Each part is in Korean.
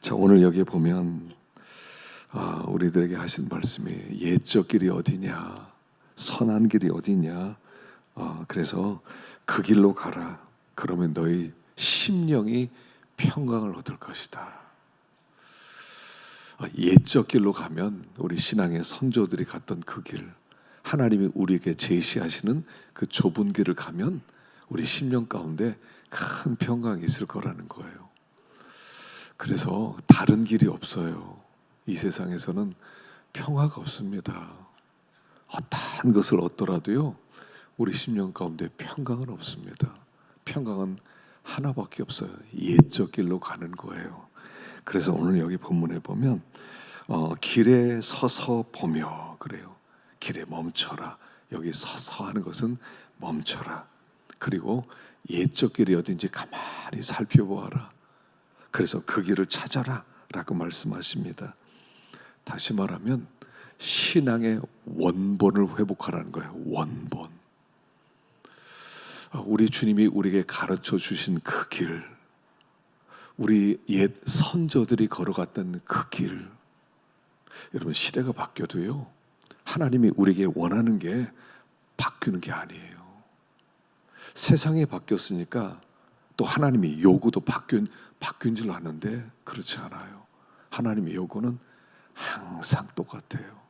자, 오늘 여기에 보면 우리들에게 하신 말씀이 옛적 길이 어디냐, 선한 길이 어디냐. 그래서 그 길로 가라. 그러면 너희 심령이 평강을 얻을 것이다. 옛적 길로 가면 우리 신앙의 선조들이 갔던 그 길, 하나님이 우리에게 제시하시는 그 좁은 길을 가면 우리 심령 가운데 큰 평강이 있을 거라는 거예요. 그래서 다른 길이 없어요. 이 세상에서는 평화가 없습니다. 어떠한 것을 얻더라도요, 우리 심령 가운데 평강은 없습니다. 평강은 하나밖에 없어요. 옛적 길로 가는 거예요. 그래서 오늘 여기 본문에 보면 길에 서서 보며 그래요. 길에 멈춰라. 여기 서서 하는 것은 멈춰라. 그리고 옛적 길이 어딘지 가만히 살펴보아라. 그래서 그 길을 찾아라 라고 말씀하십니다. 다시 말하면 신앙의 원본을 회복하라는 거예요. 원본. 우리 주님이 우리에게 가르쳐 주신 그 길, 우리 옛 선조들이 걸어갔던 그 길. 여러분, 시대가 바뀌어도요, 하나님이 우리에게 원하는 게 바뀌는 게 아니에요. 세상이 바뀌었으니까 또 하나님의 요구도 바뀐 줄 아는데 그렇지 않아요. 하나님의 요구는 항상 똑같아요.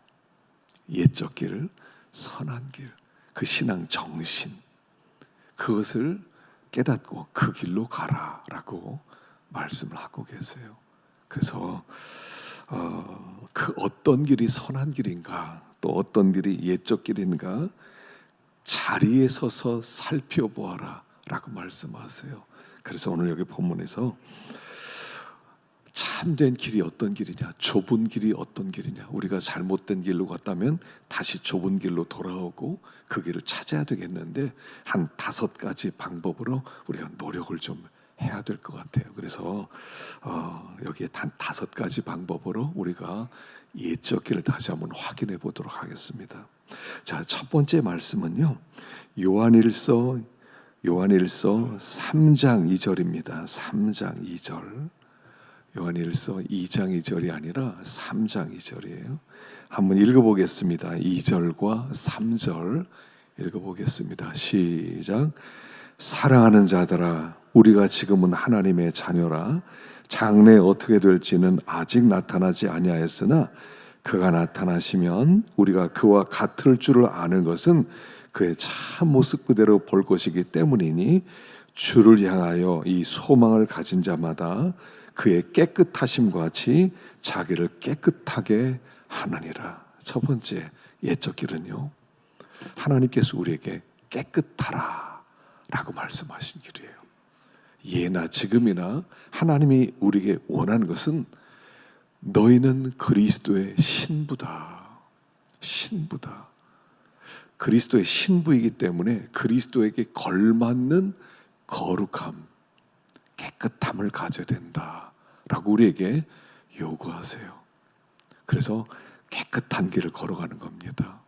옛적 길, 선한 길, 그 신앙 정신, 그것을 깨닫고 그 길로 가라라고 말씀을 하고 계세요. 그래서 그 어떤 길이 선한 길인가, 또 어떤 길이 옛적 길인가 자리에 서서 살펴보아라 라고 말씀하세요. 그래서 오늘 여기 본문에서 참된 길이 어떤 길이냐, 좁은 길이 어떤 길이냐, 우리가 잘못된 길로 갔다면 다시 좁은 길로 돌아오고 그 길을 찾아야 되겠는데 한 5가지 방법으로 우리가 노력을 좀 해야 될 것 같아요. 그래서 여기에 단 5가지 방법으로 우리가 옛적 길을 다시 한번 확인해 보도록 하겠습니다. 자, 첫 번째 말씀은요, 요한일서 3장 2절입니다. 3장 2절. 요한일서 2장 2절이 아니라 3장 2절이에요. 한번 읽어보겠습니다. 2절과 3절 읽어보겠습니다. 시작. 사랑하는 자들아, 우리가 지금은 하나님의 자녀라. 장래 어떻게 될지는 아직 나타나지 아니하였으나 그가 나타나시면 우리가 그와 같을 줄을 아는 것은 그의 참 모습 그대로 볼 것이기 때문이니 주를 향하여 이 소망을 가진 자마다 그의 깨끗하심과 같이 자기를 깨끗하게 하느니라. 첫 번째 옛적 길은요, 하나님께서 우리에게 깨끗하라 라고 말씀하신 길이에요. 예나 지금이나 하나님이 우리에게 원하는 것은 너희는 그리스도의 신부다. 신부다. 그리스도의 신부이기 때문에 그리스도에게 걸맞는 거룩함, 깨끗함을 가져야 된다라고 우리에게 요구하세요. 그래서 깨끗한 길을 걸어가는 겁니다.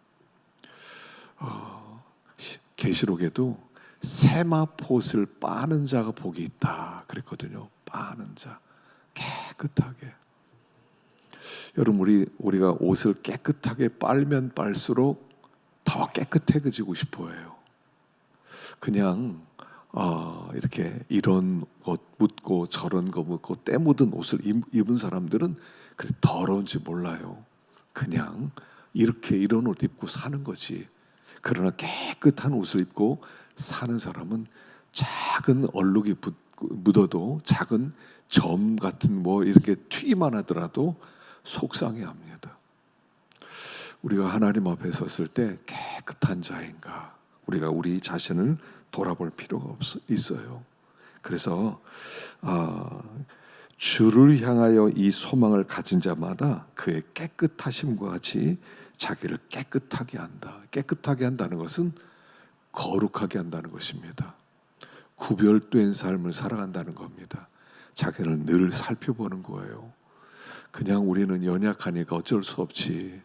계시록에도 세마포옷을 빠는 자가 복이 있다 그랬거든요. 빠는 자, 깨끗하게. 여러분, 우리가 옷을 깨끗하게 빨면 빨수록 더 깨끗해지고 싶어 해요. 그냥 이렇게 이런 것 묻고 저런 거 묻고 때 묻은 옷을 입은 사람들은 그래 더러운지 몰라요. 그냥 이런 옷 입고 사는 거지. 그러나 깨끗한 옷을 입고 사는 사람은 작은 얼룩이 묻어도 작은 점 같은 이렇게 튀기만 하더라도 속상해합니다. 우리가 하나님 앞에 섰을 때 깨끗한 자인가, 우리가 우리 자신을 돌아볼 필요가 있어요. 그래서 주를 향하여 이 소망을 가진 자마다 그의 깨끗하심과 같이 자기를 깨끗하게 한다. 깨끗하게 한다는 것은 거룩하게 한다는 것입니다. 구별된 삶을 살아간다는 겁니다. 자기를 늘 살펴보는 거예요. 그냥 우리는 연약하니까 어쩔 수 없지,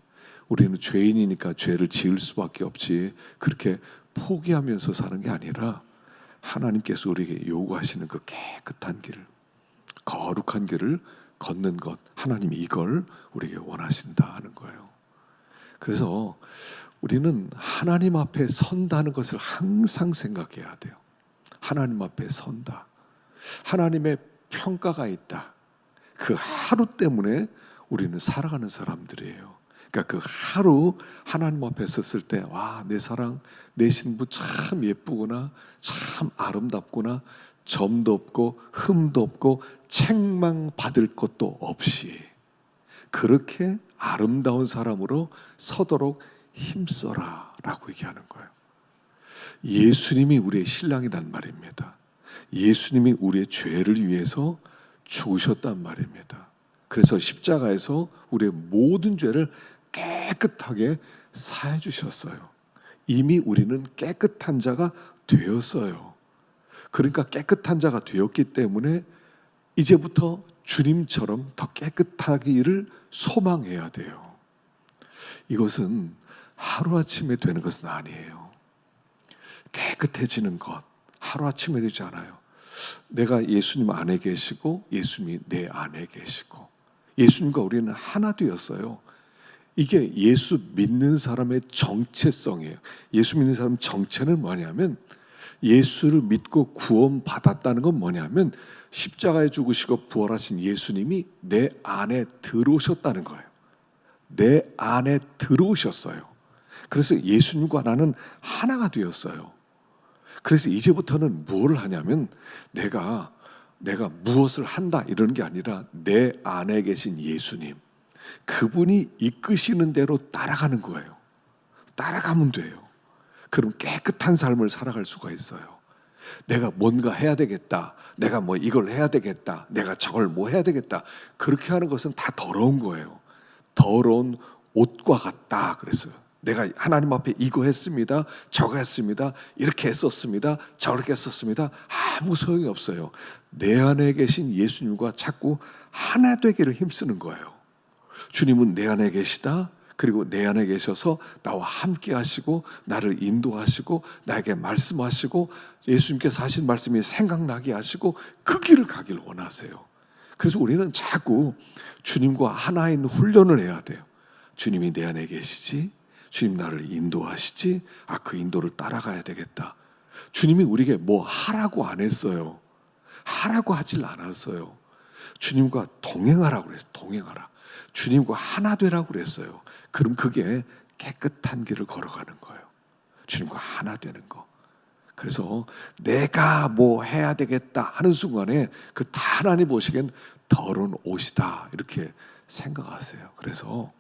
우리는 죄인이니까 죄를 지을 수밖에 없지, 그렇게 포기하면서 사는 게 아니라 하나님께서 우리에게 요구하시는 그 깨끗한 길, 거룩한 길을 걷는 것, 하나님이 이걸 우리에게 원하신다 하는 거예요. 그래서 우리는 하나님 앞에 선다는 것을 항상 생각해야 돼요. 하나님 앞에 선다. 하나님의 평가가 있다. 그 하루 때문에 우리는 살아가는 사람들이에요. 그러니까 그 하루 하나님 앞에 섰을 때, 와, 내 사랑, 내 신부 참 예쁘구나, 참 아름답구나, 점도 없고 흠도 없고 책망 받을 것도 없이 그렇게 아름다운 사람으로 서도록 힘써라 라고 얘기하는 거예요. 예수님이 우리의 신랑이란 말입니다. 예수님이 우리의 죄를 위해서 죽으셨단 말입니다. 그래서 십자가에서 우리의 모든 죄를 깨끗하게 사해 주셨어요. 이미 우리는 깨끗한 자가 되었어요. 그러니까 깨끗한 자가 되었기 때문에 이제부터 주님처럼 더 깨끗하기를 소망해야 돼요. 이것은 하루아침에 되는 것은 아니에요. 깨끗해지는 것 하루아침에 되지 않아요. 내가 예수님 안에 계시고 예수님이 내 안에 계시고 예수님과 우리는 하나 되었어요. 이게 예수 믿는 사람의 정체성이에요. 예수 믿는 사람 정체는 뭐냐면, 예수를 믿고 구원받았다는 건 뭐냐면 십자가에 죽으시고 부활하신 예수님이 내 안에 들어오셨다는 거예요. 내 안에 들어오셨어요. 그래서 예수님과 나는 하나가 되었어요. 그래서 이제부터는 뭘 하냐면 내가 무엇을 한다 이런 게 아니라 내 안에 계신 예수님, 그분이 이끄시는 대로 따라가는 거예요. 따라가면 돼요. 그럼 깨끗한 삶을 살아갈 수가 있어요. 내가 뭔가 해야 되겠다, 내가 뭐 이걸 해야 되겠다, 내가 저걸 뭐 해야 되겠다, 그렇게 하는 것은 다 더러운 거예요. 더러운 옷과 같다 그랬어요. 내가 하나님 앞에 이거 했습니다, 저거 했습니다, 이렇게 했었습니다, 저렇게 했었습니다, 아무 소용이 없어요. 내 안에 계신 예수님과 자꾸 하나 되기를 힘쓰는 거예요. 주님은 내 안에 계시다. 그리고 내 안에 계셔서 나와 함께 하시고 나를 인도하시고 나에게 말씀하시고 예수님께서 하신 말씀이 생각나게 하시고 그 길을 가길 원하세요. 그래서 우리는 자꾸 주님과 하나인 훈련을 해야 돼요. 주님이 내 안에 계시지, 주님 나를 인도하시지, 그 인도를 따라가야 되겠다. 주님이 우리에게 뭐 하라고 안 했어요. 하라고 하질 않았어요. 주님과 동행하라고 그랬어요. 동행하라. 주님과 하나 되라고 그랬어요. 그럼 그게 깨끗한 길을 걸어가는 거예요. 주님과 하나 되는 거. 그래서 내가 뭐 해야 되겠다 하는 순간에 그 다 하나님 보시기엔 더러운 옷이다 이렇게 생각하세요. 그래서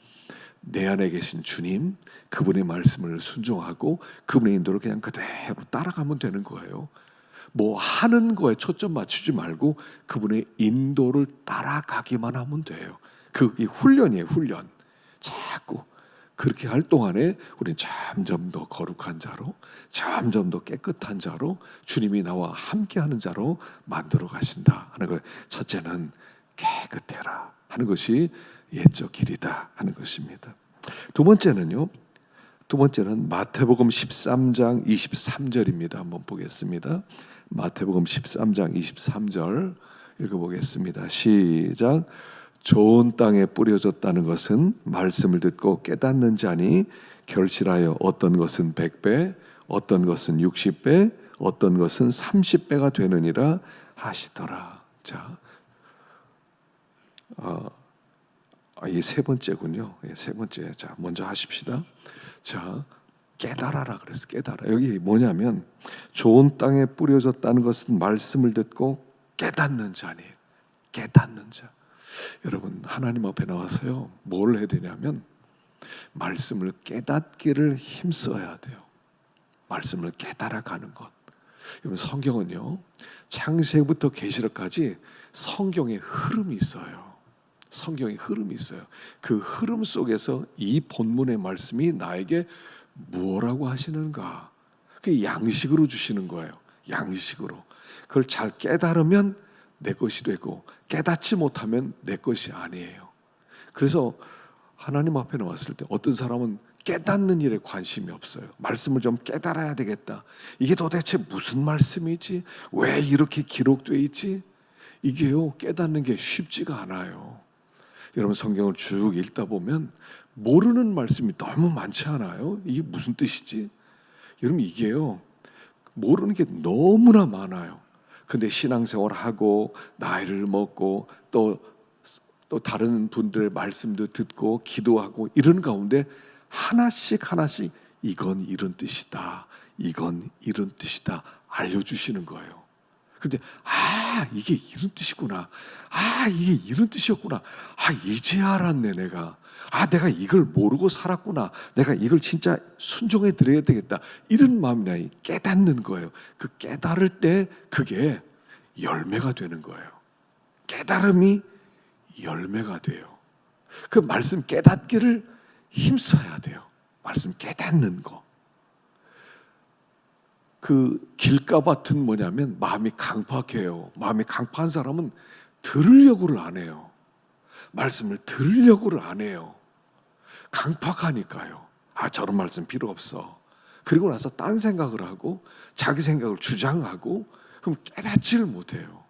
내 안에 계신 주님, 그분의 말씀을 순종하고 그분의 인도를 그냥 그대로 따라가면 되는 거예요. 뭐 하는 거에 초점 맞추지 말고 그분의 인도를 따라가기만 하면 돼요. 그게 훈련이에요. 훈련. 자꾸 그렇게 할 동안에 우리는 점점 더 거룩한 자로, 점점 더 깨끗한 자로, 주님이 나와 함께하는 자로 만들어 가신다 하는 거예요. 첫째는 깨끗해라 하는 것이 옛적 길이다 하는 것입니다. 두 번째는 마태복음 13장 23절입니다. 한번 보겠습니다. 마태복음 13장 23절 읽어보겠습니다. 시작. 좋은 땅에 뿌려졌다는 것은 말씀을 듣고 깨닫는 자니 결실하여 어떤 것은 100배, 어떤 것은 60배, 어떤 것은 30배가 되느니라 하시더라. 자, 이게 세 번째군요. 세 번째. 자, 먼저 하십시다. 자, 깨달아라 그랬어. 깨달아. 여기 뭐냐면 좋은 땅에 뿌려졌다는 것은 말씀을 듣고 깨닫는 자니. 깨닫는 자. 여러분 하나님 앞에 나와서요 뭘 해야 되냐면 말씀을 깨닫기를 힘써야 돼요. 말씀을 깨달아가는 것. 여러분 성경은요 창세기부터 계시록까지 성경의 흐름이 있어요. 성경의 흐름이 있어요. 그 흐름 속에서 이 본문의 말씀이 나에게 뭐라고 하시는가, 그게 양식으로 주시는 거예요. 양식으로. 그걸 잘 깨달으면 내 것이 되고 깨닫지 못하면 내 것이 아니에요. 그래서 하나님 앞에 나왔을 때 어떤 사람은 깨닫는 일에 관심이 없어요. 말씀을 좀 깨달아야 되겠다. 이게 도대체 무슨 말씀이지? 왜 이렇게 기록되어 있지? 이게요, 깨닫는 게 쉽지가 않아요. 여러분 성경을 쭉 읽다 보면 모르는 말씀이 너무 많지 않아요? 이게 무슨 뜻이지? 여러분 이게요, 모르는 게 너무나 많아요. 근데 신앙생활 하고 나이를 먹고 또 다른 분들의 말씀도 듣고 기도하고 이런 가운데 하나씩 이건 이런 뜻이다, 이건 이런 뜻이다 알려주시는 거예요. 근데 이게 이런 뜻이구나, 이게 이런 뜻이었구나, 이제 알았네 내가 이걸 모르고 살았구나, 내가 이걸 진짜 순종해 드려야 되겠다, 이런 마음이 나요. 깨닫는 거예요. 그 깨달을 때 그게 열매가 되는 거예요. 깨달음이 열매가 돼요. 그 말씀 깨닫기를 힘써야 돼요. 말씀 깨닫는 거. 그 길가밭은 뭐냐면 마음이 강팍해요. 마음이 강팍한 사람은 들으려고를 안 해요. 말씀을 들으려고를 안 해요. 강팍하니까요. 저런 말씀 필요 없어. 그리고 나서 딴 생각을 하고 자기 생각을 주장하고, 그럼 깨닫지를 못해요.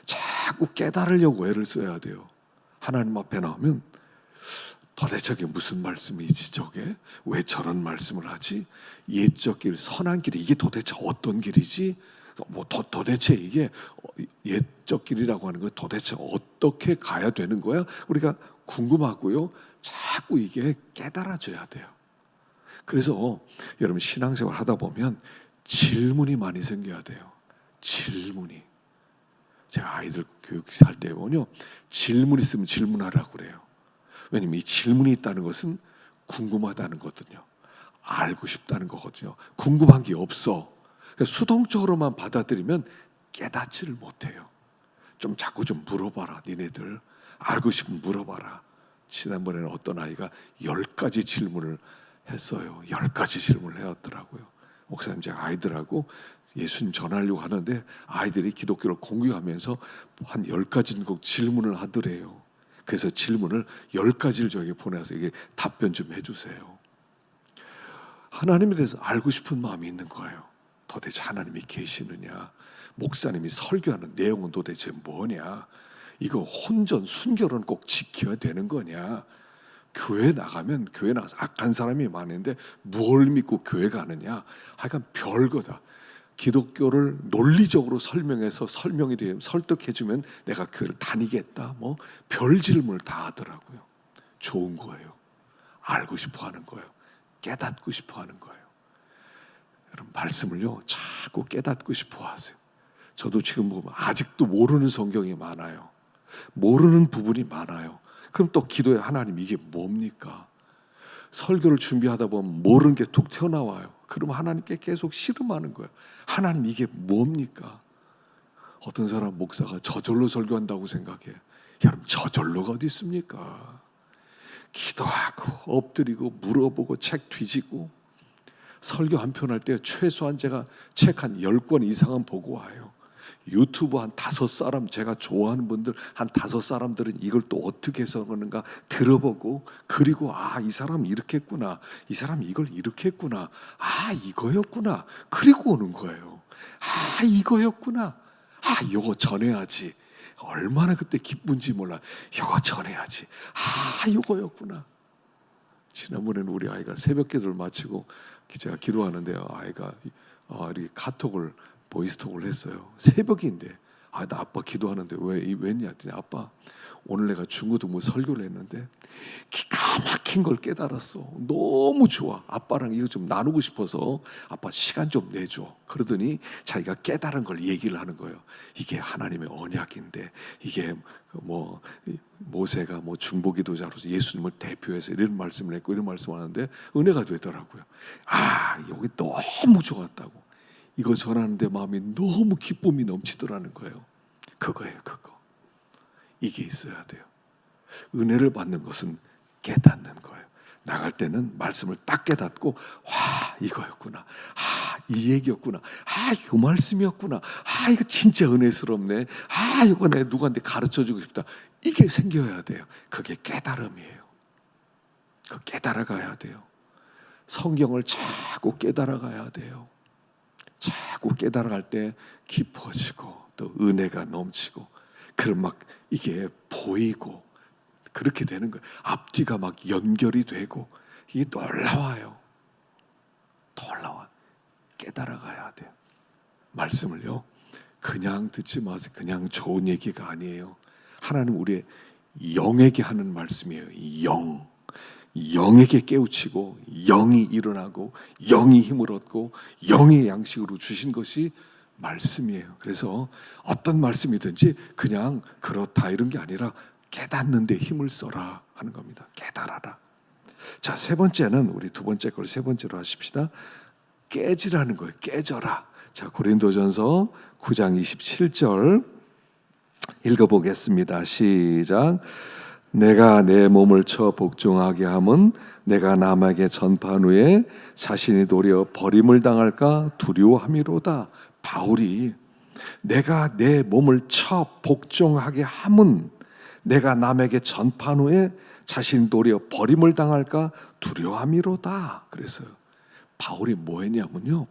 자꾸 깨달으려고 애를 써야 돼요. 하나님 앞에 나오면 도대체 저게 무슨 말씀이지, 저게 왜 저런 말씀을 하지, 옛적 길 선한 길이 이게 도대체 어떤 길이지, 도대체 이게 옛적 길이라고 하는 거 도대체 어떻게 가야 되는 거야, 우리가 궁금하고요. 자꾸 이게 깨달아져야 돼요. 그래서 여러분 신앙생활 하다 보면 질문이 많이 생겨야 돼요. 질문이. 제가 아이들 교육할 때 보면요, 질문 있으면 질문하라고 그래요. 왜냐면 이 질문이 있다는 것은 궁금하다는 거거든요. 알고 싶다는 거거든요. 궁금한 게 없어. 수동적으로만 받아들이면 깨닫지를 못해요. 자꾸 물어봐라. 니네들 알고 싶으면 물어봐라. 지난번에는 어떤 아이가 10가지 질문을 했어요. 10가지 질문을 해왔더라고요. 목사님, 제가 아이들하고 예수님 전하려고 하는데 아이들이 기독교를 공유하면서 한 10가지 질문을 하더래요. 그래서 질문을 10가지를 저에게 보내서 이게 답변 좀 해주세요. 하나님에 대해서 알고 싶은 마음이 있는 거예요. 도대체 하나님이 계시느냐, 목사님이 설교하는 내용은 도대체 뭐냐, 이거 혼전 순결은 꼭 지켜야 되는 거냐, 교회 나가면 교회 나가서 악한 사람이 많은데 뭘 믿고 교회 가느냐, 하여간 별거다. 기독교를 논리적으로 설명해서 설명이 되면 설득해주면 내가 교회를 다니겠다, 별 질문을 다 하더라고요. 좋은 거예요. 알고 싶어 하는 거예요. 깨닫고 싶어 하는 거예요. 여러분 말씀을요 자꾸 깨닫고 싶어 하세요. 저도 지금 보면 아직도 모르는 성경이 많아요. 모르는 부분이 많아요. 그럼 또 기도에 하나님 이게 뭡니까? 설교를 준비하다 보면 모르는 게 툭 튀어나와요. 그럼 하나님께 계속 씨름하는 거예요. 하나님 이게 뭡니까? 어떤 사람 목사가 저절로 설교한다고 생각해. 여러분 저절로가 어디 있습니까? 기도하고 엎드리고 물어보고 책 뒤지고, 설교 한 편 할 때 최소한 제가 책 한 10권 이상은 보고 와요. 유튜브 한 5사람, 제가 좋아하는 분들 한 5사람들은 이걸 또 어떻게 해서 그러는가 들어보고, 그리고 이 사람 이렇게 했구나, 이 사람 이걸 이렇게 했구나, 이거였구나, 그리고 오는 거예요. 이거였구나, 요거 전해야지. 얼마나 그때 기쁜지 몰라. 요거 전해야지. 요거였구나. 지난번에는 우리 아이가 새벽 기도를 마치고 제가 기도하는데요, 아이가 이렇게 카톡을 보이스톡을 했어요. 새벽인데 나 아빠 기도하는데 왜냐 했더니, 아빠 오늘 내가 중고등부 설교를 했는데 기가 막힌 걸 깨달았어. 너무 좋아. 아빠랑 이거 좀 나누고 싶어서 아빠 시간 좀 내줘. 그러더니 자기가 깨달은 걸 얘기를 하는 거예요. 이게 하나님의 언약인데, 이게 모세가 중보기도자로서 예수님을 대표해서 이런 말씀을 했고 이런 말씀을 하는데 은혜가 되더라고요. 여기 너무 좋았다고. 이거 전하는데 마음이 너무 기쁨이 넘치더라는 거예요. 그거예요, 그거. 이게 있어야 돼요. 은혜를 받는 것은 깨닫는 거예요. 나갈 때는 말씀을 딱 깨닫고, 이거였구나, 이 얘기였구나, 이 말씀이었구나, 이거 진짜 은혜스럽네, 이거 내가 누구한테 가르쳐주고 싶다, 이게 생겨야 돼요. 그게 깨달음이에요. 그 깨달아가야 돼요. 성경을 자꾸 깨달아가야 돼요. 자꾸 깨달아갈 때 깊어지고 또 은혜가 넘치고 그럼 막 이게 보이고 그렇게 되는 거예요. 앞뒤가 막 연결이 되고 이게 놀라워요. 놀라워. 깨달아가야 돼요. 말씀을요 그냥 듣지 마세요. 그냥 좋은 얘기가 아니에요. 하나님 우리의 영에게 하는 말씀이에요. 영에게 깨우치고 영이 일어나고 영이 힘을 얻고 영의 양식으로 주신 것이 말씀이에요. 그래서 어떤 말씀이든지 그냥 그렇다 이런 게 아니라 깨닫는 데 힘을 써라 하는 겁니다. 깨달아라. 자, 세 번째는 우리 두 번째 걸 세 번째로 하십시다. 깨지라는 거예요. 깨져라. 자, 고린도전서 9장 27절 읽어보겠습니다. 시작. 내가 내 몸을 쳐 복종하게 함은 내가 남에게 전파한 후에 자신이 도리어 버림을 당할까 두려워함이로다. 바울이 내가 내 몸을 쳐 복종하게 함은 내가 남에게 전파한 후에 자신이 도리어 버림을 당할까 두려워함이로다. 그랬어요. 바울이 뭐 했냐면요,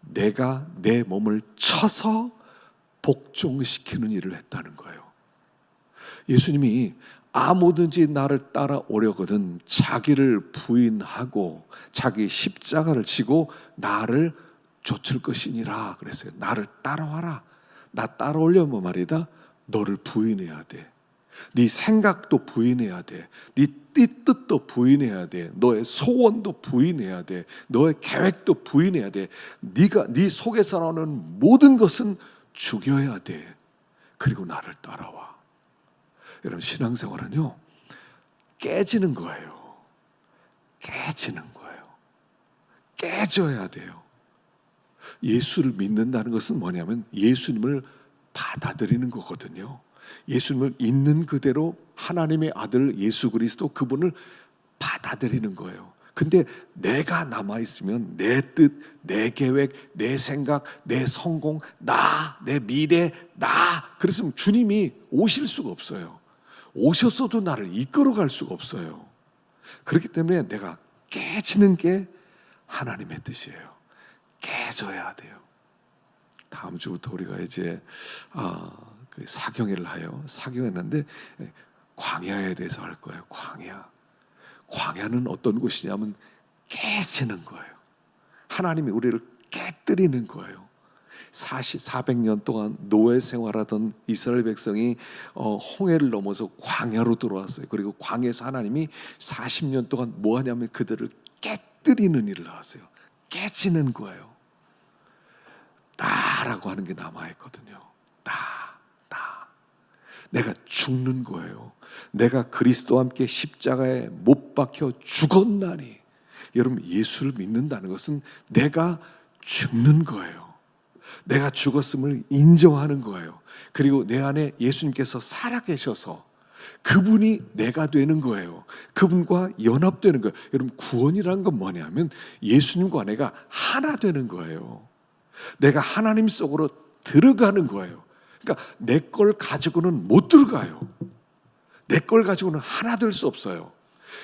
내가 내 몸을 쳐서 복종시키는 일을 했다는 거예요. 예수님이 아무든지 나를 따라오려거든 자기를 부인하고 자기 십자가를 지고 나를 좇을 것이니라 그랬어요. 나를 따라와라. 나 따라오려면 말이다, 너를 부인해야 돼. 네 생각도 부인해야 돼. 네 뜻도 부인해야 돼. 너의 소원도 부인해야 돼. 너의 계획도 부인해야 돼. 네 속에서 나오는 모든 것은 죽여야 돼. 그리고 나를 따라와. 여러분, 신앙생활은요 깨지는 거예요. 깨지는 거예요. 깨져야 돼요. 예수를 믿는다는 것은 뭐냐면 예수님을 받아들이는 거거든요. 예수님을 있는 그대로 하나님의 아들 예수 그리스도 그분을 받아들이는 거예요. 근데 내가 남아있으면 내 뜻, 내 계획, 내 생각, 내 성공, 내 미래, 그랬으면 주님이 오실 수가 없어요. 오셨어도 나를 이끌어갈 수가 없어요. 그렇기 때문에 내가 깨지는 게 하나님의 뜻이에요. 깨져야 돼요. 다음 주부터 우리가 이제 사경회를 하여 사경했는데 광야에 대해서 할 거예요. 광야는 어떤 곳이냐면 깨지는 거예요. 하나님이 우리를 깨뜨리는 거예요. 400년 동안 노예 생활하던 이스라엘 백성이 홍해를 넘어서 광야로 들어왔어요. 그리고 광야에서 하나님이 40년 동안 뭐 하냐면 그들을 깨뜨리는 일을 하세요. 깨지는 거예요. 나라고 하는 게 남아있거든요. 나. 내가 죽는 거예요. 내가 그리스도와 함께 십자가에 못 박혀 죽었나니. 여러분, 예수를 믿는다는 것은 내가 죽는 거예요. 내가 죽었음을 인정하는 거예요. 그리고 내 안에 예수님께서 살아계셔서 그분이 내가 되는 거예요. 그분과 연합되는 거예요. 여러분, 구원이라는 건 뭐냐면 예수님과 내가 하나 되는 거예요. 내가 하나님 속으로 들어가는 거예요. 그러니까 내 걸 가지고는 못 들어가요. 내 걸 가지고는 하나 될 수 없어요.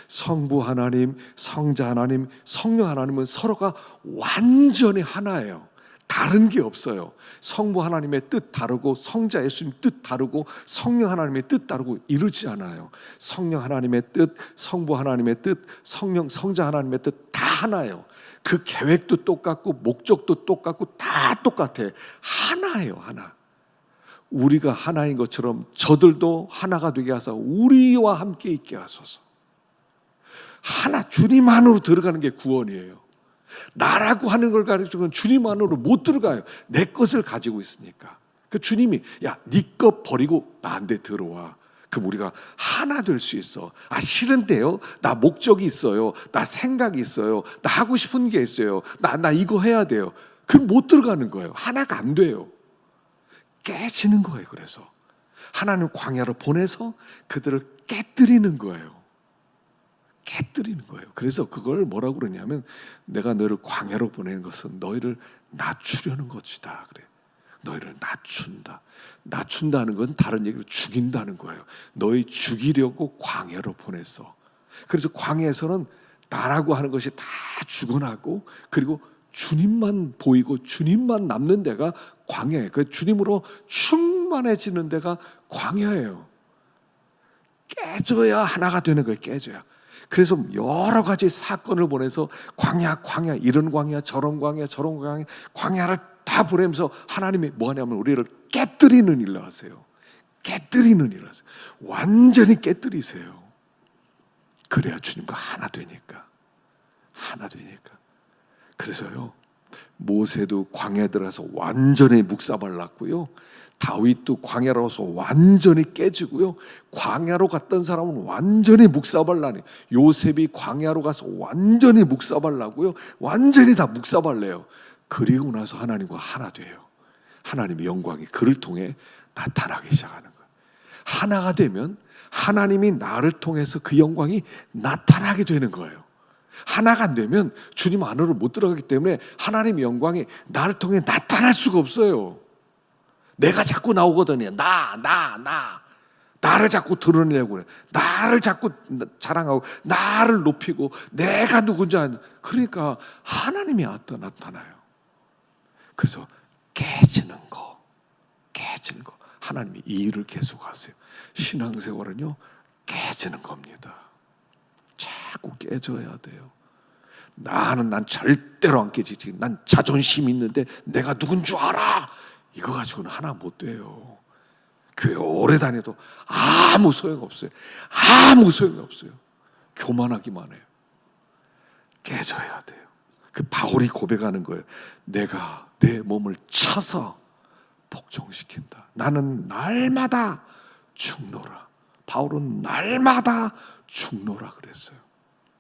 성부 하나님, 성자 하나님, 성령 하나님은 서로가 완전히 하나예요. 다른 게 없어요. 성부 하나님의 뜻 다르고 성자 예수님 뜻 다르고 성령 하나님의 뜻 다르고 이르지 않아요. 성령 하나님의 뜻, 성부 하나님의 뜻, 성자 하나님의 뜻 다 하나예요. 그 계획도 똑같고 목적도 똑같고 다 똑같아. 하나예요, 하나. 우리가 하나인 것처럼 저들도 하나가 되게 하사 우리와 함께 있게 하소서. 하나, 주님 안으로 들어가는 게 구원이에요. 나라고 하는 걸 가지고는 주님 안으로 못 들어가요. 내 것을 가지고 있으니까. 그 주님이 야, 네 것 버리고 나한테 들어와. 그럼 우리가 하나 될 수 있어. 싫은데요? 나 목적이 있어요. 나 생각이 있어요. 나 하고 싶은 게 있어요. 나 이거 해야 돼요. 그럼 못 들어가는 거예요. 하나가 안 돼요. 깨지는 거예요. 그래서 하나님 광야로 보내서 그들을 깨뜨리는 거예요. 깨뜨리는 거예요. 그래서 그걸 뭐라고 그러냐면 내가 너희를 광야로 보내는 것은 너희를 낮추려는 것이다. 그래. 너희를 낮춘다. 낮춘다는 건 다른 얘기로 죽인다는 거예요. 너희 죽이려고 광야로 보냈어. 그래서 광야에서는 나라고 하는 것이 다 죽어나고 그리고 주님만 보이고 주님만 남는 데가 광야예요. 그 주님으로 충만해지는 데가 광야예요. 깨져야 하나가 되는 거예요. 깨져야. 그래서 여러 가지 사건을 보내서 광야, 이런 광야, 저런 광야, 저런 광야, 광야를 다 보내면서 하나님이 뭐 하냐면 우리를 깨뜨리는 일을 하세요. 깨뜨리는 일을 하세요. 완전히 깨뜨리세요. 그래야 주님과 하나 되니까. 하나 되니까. 그래서요, 모세도 광야에 들어가서 완전히 묵사발랐고요, 다윗도 광야로 가서 완전히 깨지고요, 광야로 갔던 사람은 완전히 묵사발라니, 요셉이 광야로 가서 완전히 묵사발라고요, 완전히 다 묵사발래요. 그리고 나서 하나님과 하나 돼요. 하나님의 영광이 그를 통해 나타나기 시작하는 거예요. 하나가 되면 하나님이 나를 통해서 그 영광이 나타나게 되는 거예요. 하나가 안 되면 주님 안으로 못 들어가기 때문에 하나님의 영광이 나를 통해 나타날 수가 없어요. 내가 자꾸 나오거든요. 나를 자꾸 드러내려고 그래. 나를 자꾸 자랑하고 나를 높이고 내가 누군지 그러니까 하나님이 나타나요. 그래서 깨지는 거 하나님이 이 일을 계속하세요. 신앙생활은요, 깨지는 겁니다. 자꾸 깨져야 돼요. 난 절대로 안 깨지지. 난 자존심 있는데 내가 누군 줄 알아. 이거 가지고는 하나 못 돼요. 교회 오래 다녀도 아무 소용없어요. 아무 소용이 없어요. 교만하기만 해요. 깨져야 돼요. 그 바울이 고백하는 거예요. 내가 내 몸을 쳐서 복종시킨다. 나는 날마다 죽노라. 바울은 날마다 죽노라 그랬어요.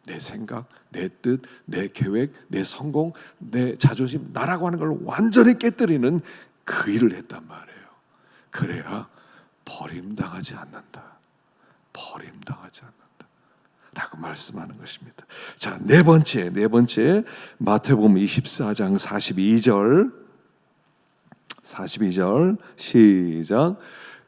내 생각, 내 뜻, 내 계획, 내 성공, 내 자존심, 나라고 하는 걸 완전히 깨뜨리는 그 일을 했단 말이에요. 그래야 버림당하지 않는다. 버림당하지 않는다 라고 말씀하는 것입니다. 자, 네 번째 마태복음 24장 42절 시작.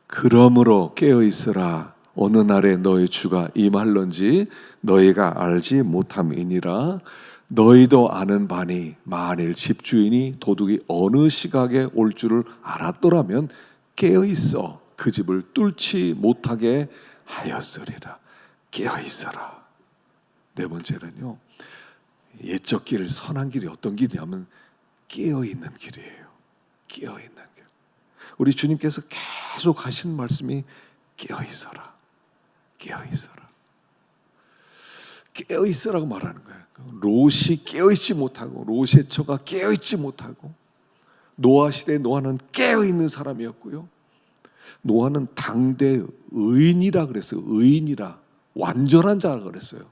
그러므로 깨어있으라. 어느 날에 너희 주가 임할런지 너희가 알지 못함이니라. 너희도 아는 바니 만일 집주인이 도둑이 어느 시각에 올 줄을 알았더라면 깨어있어 그 집을 뚫지 못하게 하였으리라. 깨어있어라. 네 번째는요, 옛적 길, 선한 길이 어떤 길이냐면 깨어있는 길이에요. 깨어있는 길. 우리 주님께서 계속 하신 말씀이 깨어있어라. 깨어있어라. 깨어있으라고 말하는 거예요. 롯이 깨어있지 못하고, 롯의 처가 깨어있지 못하고, 노아 시대에 노아는 깨어있는 사람이었고요, 노아는 당대 의인이라 그랬어요. 의인이라, 완전한 자라 그랬어요.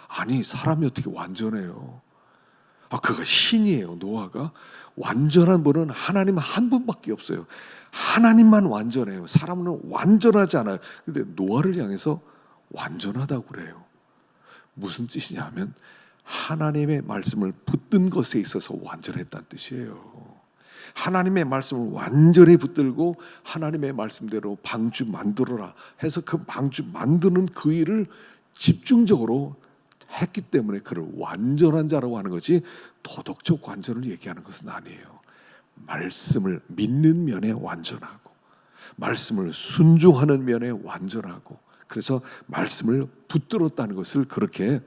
아니, 사람이 어떻게 완전해요? 그가 신이에요. 노아가 완전한 분은 하나님 한 분밖에 없어요. 하나님만 완전해요. 사람은 완전하지 않아요. 근데 노아를 향해서 완전하다고 그래요. 무슨 뜻이냐면 하나님의 말씀을 붙든 것에 있어서 완전했다는 뜻이에요. 하나님의 말씀을 완전히 붙들고 하나님의 말씀대로 방주 만들어라 해서 그 방주 만드는 그 일을 집중적으로 했기 때문에 그를 완전한 자라고 하는 거지, 도덕적 완전을 얘기하는 것은 아니에요. 말씀을 믿는 면에 완전하고, 말씀을 순종하는 면에 완전하고, 그래서 말씀을 붙들었다는 것을 그렇게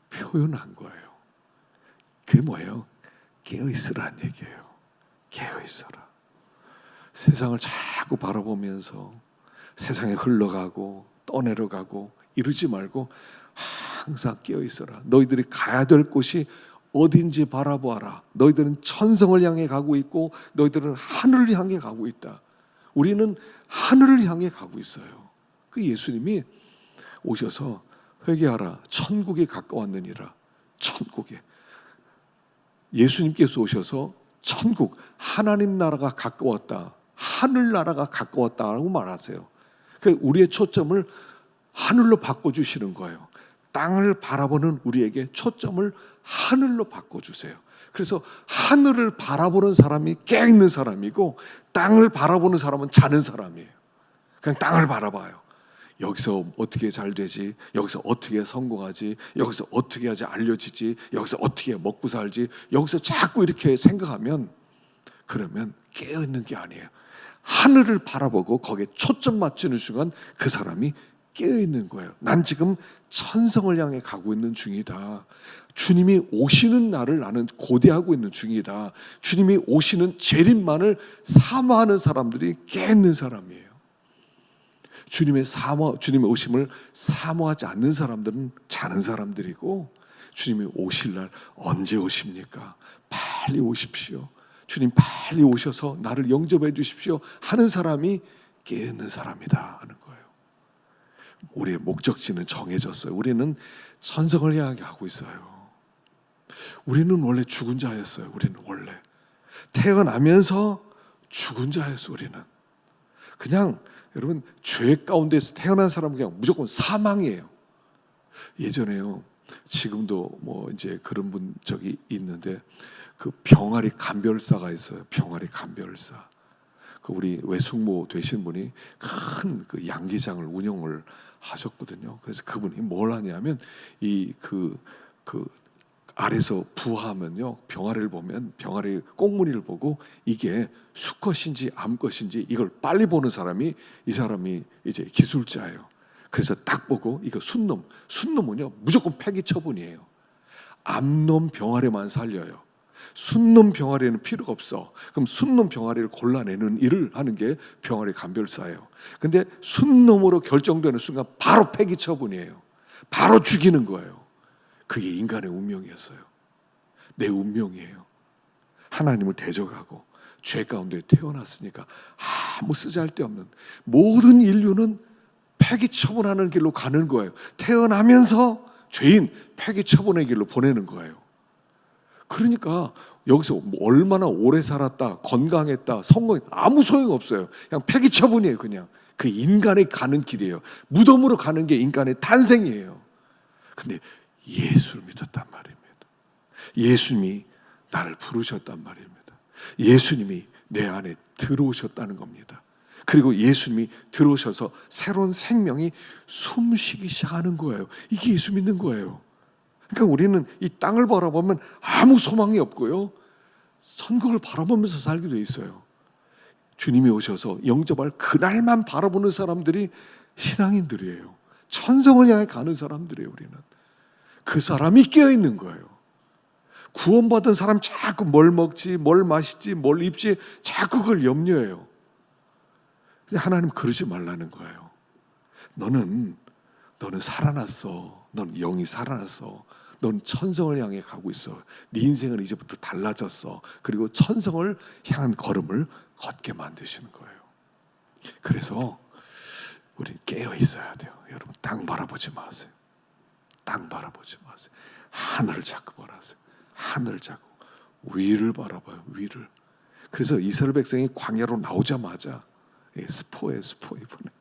표현한 거예요. 그게 뭐예요? 깨어있으라는 얘기예요. 깨어있어라. 세상을 자꾸 바라보면서 세상에 흘러가고 떠내려가고 이러지 말고 항상 깨어있어라. 너희들이 가야 될 곳이 어딘지 바라보아라. 너희들은 천성을 향해 가고 있고 너희들은 하늘을 향해 가고 있다. 우리는 하늘을 향해 가고 있어요. 그 예수님이 오셔서 회개하라. 천국이 가까웠느니라. 천국에. 예수님께서 오셔서 천국, 하나님 나라가 가까웠다. 하늘나라가 가까웠다라고 말하세요. 그러니까 우리의 초점을 하늘로 바꿔주시는 거예요. 땅을 바라보는 우리에게 초점을 하늘로 바꿔주세요. 그래서 하늘을 바라보는 사람이 깨어있는 사람이고 땅을 바라보는 사람은 자는 사람이에요. 그냥 땅을 바라봐요. 여기서 어떻게 잘 되지? 여기서 어떻게 성공하지? 여기서 어떻게 하지 알려지지? 여기서 어떻게 먹고 살지? 여기서 자꾸 이렇게 생각하면 그러면 깨어있는 게 아니에요. 하늘을 바라보고 거기에 초점 맞추는 순간 그 사람이 깨어있는 거예요. 난 지금 천성을 향해 가고 있는 중이다. 주님이 오시는 날을 나는 고대하고 있는 중이다. 주님이 오시는 재림만을 사모하는 사람들이 깨있는 사람이에요. 주님의 오심을 사모하지 않는 사람들은 자는 사람들이고, 주님이 오실 날 언제 오십니까? 빨리 오십시오. 주님 빨리 오셔서 나를 영접해 주십시오 하는 사람이 깨어있는 사람이다 하는 거예요. 우리의 목적지는 정해졌어요. 우리는 천성을 향하게 하고 있어요. 우리는 원래 죽은 자였어요. 우리는 원래 태어나면서 죽은 자였어요. 우리는 그냥 여러분 죄 가운데서 태어난 사람은 그냥 무조건 사망이에요. 예전에요, 지금도 뭐 이제 그런 분 저기 있는데 그 병아리 간별사가 있어요. 병아리 간별사. 그 우리 외숙모 되신 분이 큰 그 양계장을 운영을 하셨거든요. 그래서 그분이 뭘 하냐면 이 그 아래서 부화하면요, 병아리를 보면 병아리 꽁무니를 보고 이게 수컷인지 암컷인지 이걸 빨리 보는 사람이 이 사람이 이제 기술자예요. 그래서 딱 보고 이거 순놈은요 무조건 폐기 처분이에요. 암놈 병아리만 살려요. 순놈 병아리는 필요가 없어. 그럼 순놈 병아리를 골라내는 일을 하는 게 병아리 간별사예요. 근데 순놈으로 결정되는 순간 바로 폐기 처분이에요. 바로 죽이는 거예요. 그게 인간의 운명이었어요. 내 운명이에요. 하나님을 대적하고 죄 가운데 태어났으니까 아무 쓰잘데없는 모든 인류는 폐기 처분하는 길로 가는 거예요. 태어나면서 죄인 폐기 처분의 길로 보내는 거예요. 그러니까 여기서 얼마나 오래 살았다, 건강했다, 성공했다 아무 소용없어요. 그냥 폐기 처분이에요. 그냥 그 인간의 가는 길이에요. 무덤으로 가는 게 인간의 탄생이에요. 근데 예수를 믿었단 말입니다. 예수님이 나를 부르셨단 말입니다. 예수님이 내 안에 들어오셨다는 겁니다. 그리고 예수님이 들어오셔서 새로운 생명이 숨쉬기 시작하는 거예요. 이게 예수 믿는 거예요. 그러니까 우리는 이 땅을 바라보면 아무 소망이 없고요, 천국을 바라보면서 살게 돼 있어요. 주님이 오셔서 영접할 그날만 바라보는 사람들이 신앙인들이에요. 천성을 향해 가는 사람들이에요. 우리는 그 사람이 깨어있는 거예요. 구원받은 사람 자꾸 뭘 먹지, 뭘 마시지, 뭘 입지 자꾸 그걸 염려해요. 근데 하나님 그러지 말라는 거예요. 너는 살아났어. 넌 영이 살아났어. 넌 천성을 향해 가고 있어. 네 인생은 이제부터 달라졌어. 그리고 천성을 향한 걸음을 걷게 만드시는 거예요. 그래서 우리 깨어 있어야 돼요. 여러분 땅 바라보지 마세요. 땅 바라보지 마세요. 하늘을 자꾸 바라세요. 하늘을 자꾸 위를 바라봐요. 위를. 그래서 이스라엘 백성이 광야로 나오자마자 스포 이번에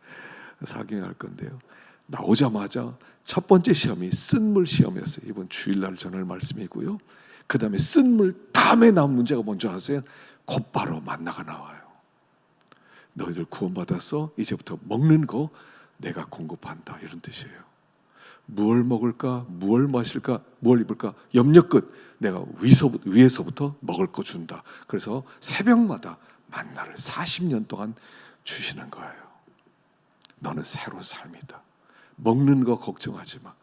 사경할 건데요. 나오자마자 첫 번째 시험이 쓴물 시험이었어요. 이번 주일날 전할 말씀이고요. 그 다음에 쓴물 다음에 나온 문제가 뭔지 아세요? 곧바로 만나가 나와요. 너희들 구원받았어? 이제부터 먹는 거 내가 공급한다, 이런 뜻이에요. 무엇을 먹을까? 무엇을 마실까? 무엇을 입을까? 염려 끝. 내가 위에서부터 먹을 거 준다. 그래서 새벽마다 만나를 40년 동안 주시는 거예요. 너는 새로운 삶이다. 먹는 거 걱정하지 마.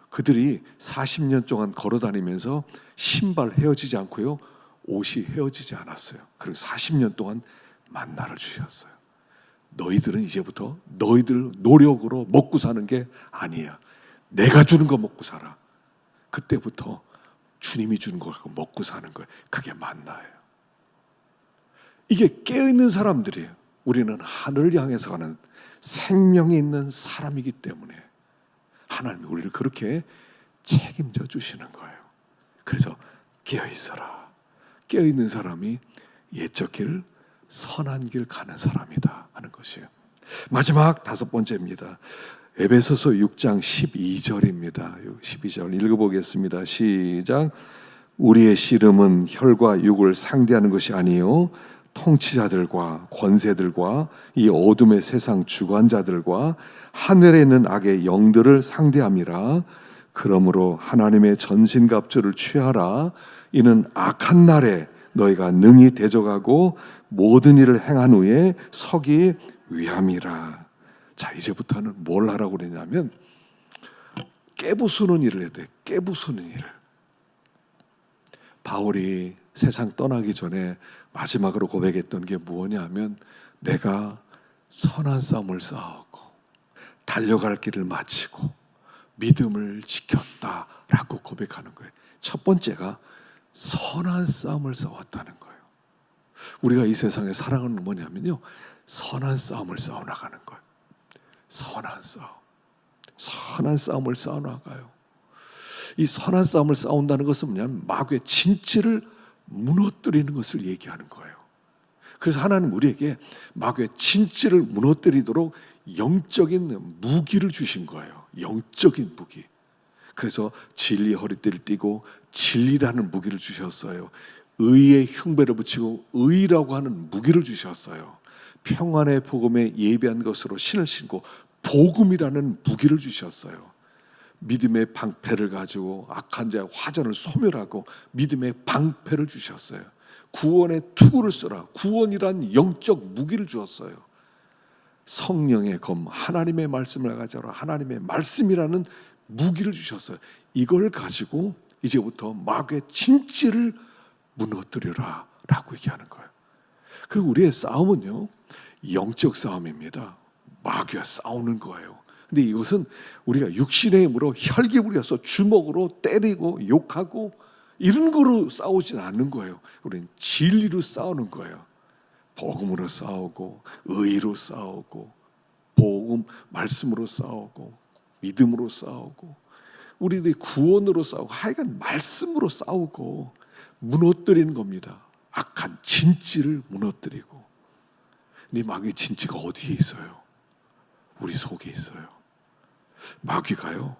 그들이 40년 동안 걸어다니면서 신발 헤어지지 않고요, 옷이 헤어지지 않았어요. 그리고 40년 동안 만나를 주셨어요. 너희들은 이제부터 너희들 노력으로 먹고 사는 게 아니야. 내가 주는 거 먹고 살아. 그때부터 주님이 주는 거 갖고 먹고 사는 거예요. 그게 만나예요. 이게 깨어있는 사람들이에요. 우리는 하늘을 향해서 가는 생명이 있는 사람이기 때문에 하나님이 우리를 그렇게 책임져 주시는 거예요. 그래서 깨어있어라. 깨어있는 사람이 옛적 길, 선한 길 가는 사람이다 하는 것이에요. 마지막 다섯 번째입니다. 에베소서 6장 12절입니다. 12절 읽어보겠습니다. 시작. 우리의 씨름은 혈과 육을 상대하는 것이 아니요 통치자들과 권세들과 이 어둠의 세상 주관자들과 하늘에 있는 악의 영들을 상대함이라. 그러므로 하나님의 전신갑주를 취하라. 이는 악한 날에 너희가 능히 대적하고 모든 일을 행한 후에 서기 위함이라. 자, 이제부터는 뭘 하라고 그러냐면 깨부수는 일을 해야 돼. 깨부수는 일을. 바울이 세상 떠나기 전에 마지막으로 고백했던 게 뭐냐 하면 내가 선한 싸움을 싸우고 달려갈 길을 마치고 믿음을 지켰다라고 고백하는 거예요. 첫 번째가 선한 싸움을 싸웠다는 거예요. 우리가 이 세상에 살아가는 건 뭐냐면요, 선한 싸움을 싸워나가는 거예요. 선한 싸움. 선한 싸움을 싸워나가요. 이 선한 싸움을 싸운다는 것은 뭐냐면 마귀의 진치를 무너뜨리는 것을 얘기하는 거예요. 그래서 하나님 우리에게 마귀의 진치를 무너뜨리도록 영적인 무기를 주신 거예요. 영적인 무기. 그래서 진리 허리띠를 띠고 진리라는 무기를 주셨어요. 의의 흉배를 붙이고 의라고 하는 무기를 주셨어요. 평안의 복음에 예비한 것으로 신을 신고 복음이라는 무기를 주셨어요. 믿음의 방패를 가지고 악한 자의 화전을 소멸하고 믿음의 방패를 주셨어요. 구원의 투구를 써라. 구원이란 영적 무기를 주었어요. 성령의 검, 하나님의 말씀을 가져라. 하나님의 말씀이라는 무기를 주셨어요. 이걸 가지고 이제부터 마귀의 진치를 무너뜨려라 라고 얘기하는 거예요. 그리고 우리의 싸움은요, 영적 싸움입니다. 마귀와 싸우는 거예요. 근데 이것은 우리가 육신의 힘으로 혈기부려서 주먹으로 때리고 욕하고 이런 거로 싸우진 않는 거예요. 우리는 진리로 싸우는 거예요. 복음으로 싸우고 의로 싸우고 복음 말씀으로 싸우고 믿음으로 싸우고 우리들이 구원으로 싸우고 하여간 말씀으로 싸우고 무너뜨리는 겁니다. 악한 진치를 무너뜨리고. 네 마귀의 진치가 어디에 있어요? 우리 속에 있어요. 마귀가요,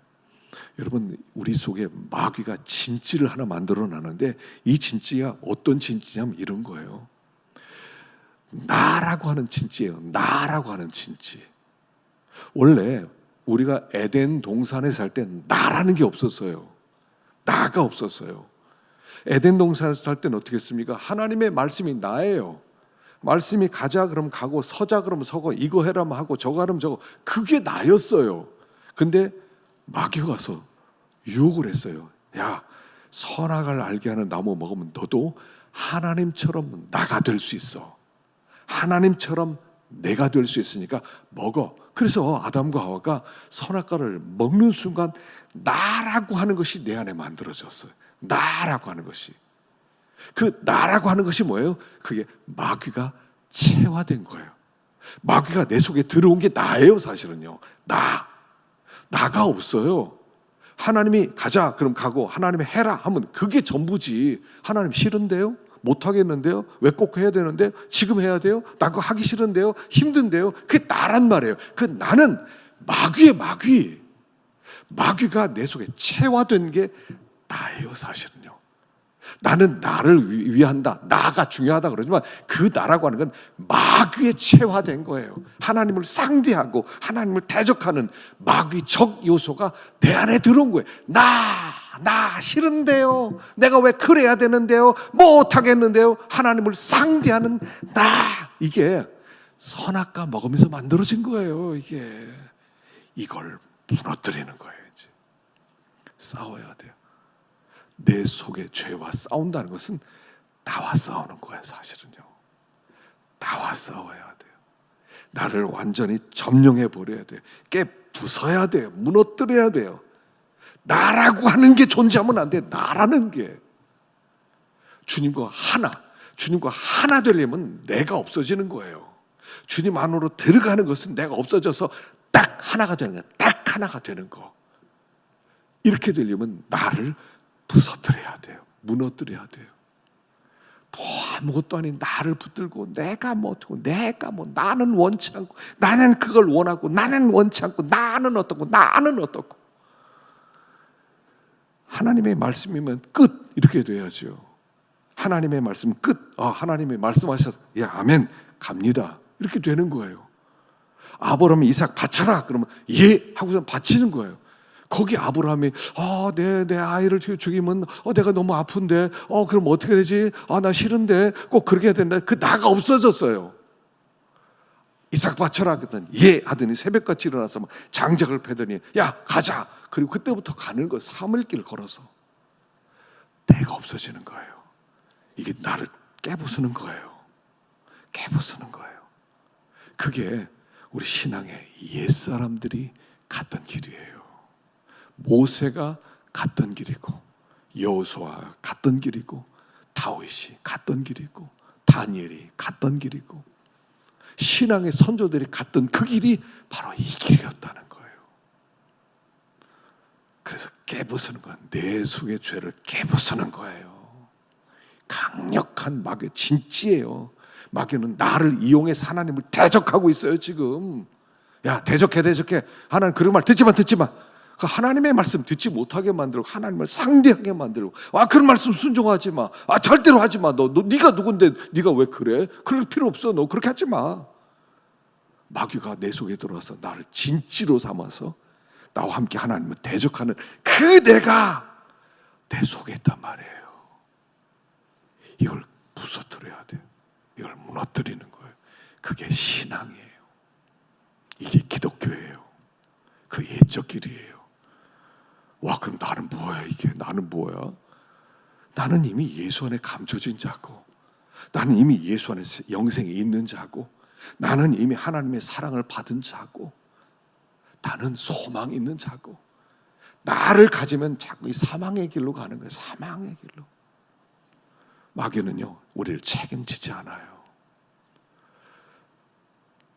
여러분, 우리 속에 마귀가 진치를 하나 만들어 놨는데 이 진치가 어떤 진치냐면 이런 거예요. 나라고 하는 진치예요. 나라고 하는 진치. 원래 우리가 에덴 동산에 살 때 나라는 게 없었어요. 나가 없었어요. 에덴 동산에 살 때는 어떻게 했습니까? 하나님의 말씀이 나예요. 말씀이 가자 그러면 가고 서자 그러면 서고 이거 해라면 하고 저거 하라면 저거, 그게 나였어요. 근데 마귀가 와서 유혹을 했어요. 야, 선악을 알게 하는 나무 먹으면 너도 하나님처럼 나가 될 수 있어. 하나님처럼 내가 될 수 있으니까 먹어. 그래서 아담과 하와가 선악과를 먹는 순간 나라고 하는 것이 내 안에 만들어졌어요. 나라고 하는 것이. 그 나라고 하는 것이 뭐예요? 그게 마귀가 체화된 거예요. 마귀가 내 속에 들어온 게 나예요. 사실은요, 나가 없어요. 하나님이 가자 그럼 가고 하나님이 해라 하면 그게 전부지. 하나님 싫은데요? 못하겠는데요? 왜 꼭 해야 되는데? 지금 해야 돼요? 나 그거 하기 싫은데요? 힘든데요? 그게 나란 말이에요. 그 나는 마귀의 마귀. 마귀가 내 속에 체화된 게 나예요. 사실은요, 나는 나를 위한다, 나가 중요하다 그러지만 그 나라고 하는 건 마귀에 체화된 거예요. 하나님을 상대하고 하나님을 대적하는 마귀적 요소가 내 안에 들어온 거예요. 나 싫은데요, 내가 왜 그래야 되는데요, 못하겠는데요, 하나님을 상대하는 나. 이게 선악과 먹으면서 만들어진 거예요. 이걸 무너뜨리는 거예요. 이제 싸워야 돼요. 내 속의 죄와 싸운다는 것은 나와 싸우는 거예요. 사실은요, 나와 싸워야 돼요. 나를 완전히 점령해 버려야 돼요. 깨 부숴야 돼요. 무너뜨려야 돼요. 나라고 하는 게 존재하면 안 돼. 나라는 게 주님과 하나 되려면 내가 없어지는 거예요. 주님 안으로 들어가는 것은 내가 없어져서 딱 하나가 되는 거예요. 딱 하나가 되는 거. 이렇게 되려면 나를 부서뜨려야 돼요. 무너뜨려야 돼요. 뭐 아무것도 아닌 나를 붙들고 내가 뭐 어떻고 내가 뭐 나는 원치 않고 나는 그걸 원하고 나는 원치 않고 나는 어떻고 나는 어떻고. 하나님의 말씀이면 끝, 이렇게 돼야죠. 하나님의 말씀 끝. 하나님의 말씀하셔서 예, 아멘, 갑니다. 이렇게 되는 거예요. 아브라함이 이삭 바쳐라 그러면 예 하고서 바치는 거예요. 거기 아브라함이 내 아이를 죽이면 내가 너무 아픈데 그럼 어떻게 되지? 나 싫은데 꼭 그렇게 해야 된다. 그 나가 없어졌어요. 이삭 바쳐라 그랬더니 예 하더니 새벽같이 일어나서 막 장작을 패더니 야 가자. 그리고 그때부터 가는 거예요. 3일길 걸어서. 내가 없어지는 거예요. 이게 나를 깨부수는 거예요. 깨부수는 거예요. 그게 우리 신앙의 옛사람들이 갔던 길이에요. 모세가 갔던 길이고 여호수아가 갔던 길이고 다윗이 갔던 길이고 다니엘이 갔던 길이고 신앙의 선조들이 갔던 그 길이 바로 이 길이었다는 거예요. 그래서 깨부수는 건 내 속의 죄를 깨부수는 거예요. 강력한 마귀, 진지예요. 마귀는 나를 이용해서 하나님을 대적하고 있어요 지금. 야 대적해. 하나님 그런 말 듣지 마. 하나님의 말씀 듣지 못하게 만들고 하나님을 상대하게 만들고 그런 말씀 순종하지 마. 절대로 하지 마. 네가 누군데 네가 왜 그래? 그럴 필요 없어. 너 그렇게 하지 마. 마귀가 내 속에 들어와서 나를 진지로 삼아서 나와 함께 하나님을 대적하는 그 내가 내 속에 있단 말이에요. 이걸 부서뜨려야 돼요. 이걸 무너뜨리는 거예요. 그게 신앙이에요. 이게 기독교예요. 그 옛적 길이에요. 그럼 나는 뭐야 이게? 나는 뭐야? 나는 이미 예수 안에 감춰진 자고 나는 이미 예수 안에 영생이 있는 자고 나는 이미 하나님의 사랑을 받은 자고 나는 소망이 있는 자고 나를 가지면 자꾸 이 사망의 길로 가는 거예요. 사망의 길로. 마귀는요 우리를 책임지지 않아요.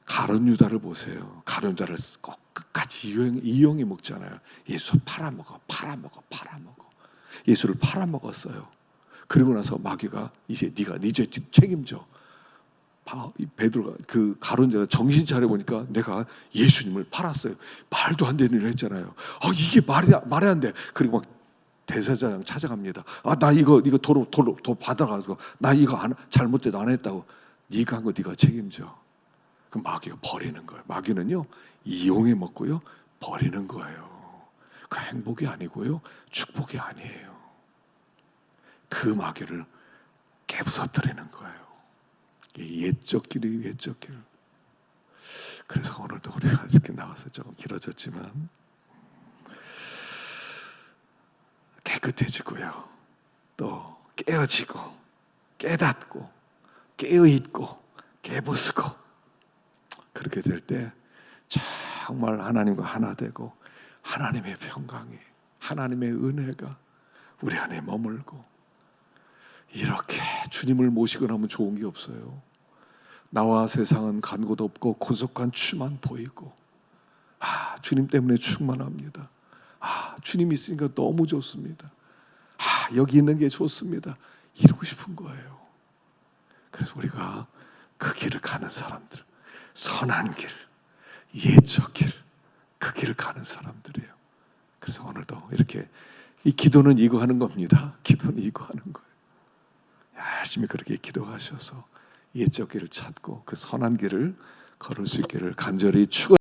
가룟 유다를 보세요. 가룟 유다를 꼭 끝까지 이용해 먹잖아요. 예수 팔아먹어. 예수를 팔아먹었어요. 그리고 나서 마귀가 이제 네가 네 죄 책임져. 베드로가 그 가룟 유다가 정신 차려 보니까 내가 예수님을 팔았어요. 말도 안 되는 일을 했잖아요. 이게 말이 안 돼. 그리고 막 대제사장 찾아갑니다. 나 이거 도로 받아가지고 나 이거 잘못된 안 했다고. 네가 한 거 네가 책임져. 그 마귀가 버리는 거예요. 마귀는요 이용해 먹고요 버리는 거예요. 그 행복이 아니고요 축복이 아니에요. 그 마귀를 깨부서뜨리는 거예요. 옛적 길이 옛적 길. 그래서 오늘도 우리가 이렇게 나와서 조금 길어졌지만 깨끗해지고요 또 깨어지고 깨닫고 깨어있고 깨부수고 그렇게 될 때 정말 하나님과 하나 되고 하나님의 평강이 하나님의 은혜가 우리 안에 머물고 이렇게 주님을 모시고 나면 좋은 게 없어요. 나와 세상은 간 곳 없고 고속한 추만 보이고 주님 때문에 충만합니다. 주님 있으니까 너무 좋습니다. 여기 있는 게 좋습니다. 이러고 싶은 거예요. 그래서 우리가 그 길을 가는 사람들 선한 길, 옛적 길, 그 길을 가는 사람들이에요. 그래서 오늘도 이렇게 이 기도는 이거 하는 겁니다. 기도는 이거 하는 거예요. 열심히 그렇게 기도하셔서 옛적 길을 찾고 그 선한 길을 걸을 수 있기를 간절히 축원합니다.